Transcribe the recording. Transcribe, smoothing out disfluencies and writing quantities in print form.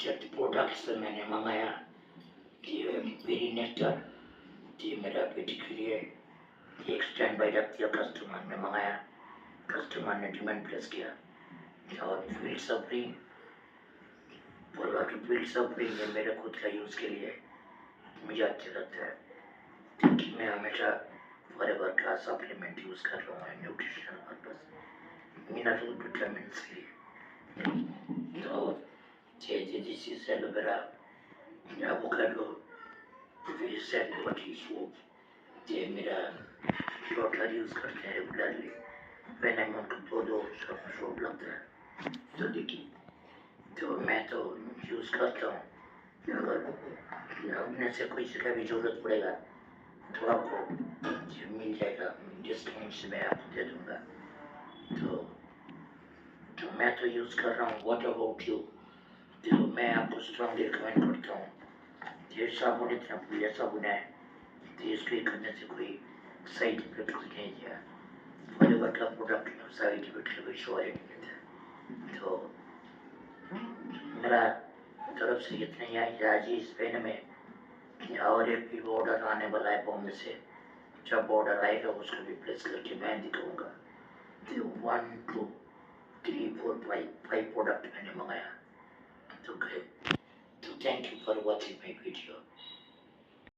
Registered products मैंने मंगाया। ये वेरी नेक्टर, ये मेरा बेटी के लिए एक स्टैंड बाई रख दिया। कस्टमर ने मंगाया, कस्टमर ने डिमांड प्लेस किया। और फील्ड सप्री बोला कि फील्ड सप्री है मेरे खुद का यूज़ के लिए मुझे अच्छा लगता है, क्योंकि मैं हमेशा फॉरएवर का सप्लीमेंट यूज़ कर रहा हूँ न्यूट्रिशनल पर्पस, मिनरल विटामिन्स के लिए। तो this is aloe vera, avocado, fish and बटी सूप, ये मेरा डॉटर यूज़ करते हैं रेगुलरली। मैंने उनको दो सूप लगता है तो देखिए, तो मैं तो यूज़ करता हूँ। अगर अपने से कोई से कभी ज़रूरत पड़ेगा तो आपको ये मिल जाएगा, डिस्काउंट से मैं आपको दे दूँगा। तो मैं तो यूज़ कर रहा हूँ। What about you? तो मैं आपको स्ट्रांगली रिकमेंड करता हूँ। ये साबुन इतना बढ़िया साबुन है, तो इसको करने से कोई साइड इफेक्ट कुछ नहीं दिया। फॉरएवर का प्रोडक्ट में साइड इफेक्ट का कोई श्योर नहीं था। तो मेरा तरफ से इतना ही है आज इस महीने में, और एक भी ऑर्डर आने वाला है बॉम्बे से। जब ऑर्डर आएगा उसको भी प्लेस करके मैं दिखाऊंगा। तो 1 2 3 4 5 प्रोडक्ट मैंने मंगाया। तो thank you for watching my video.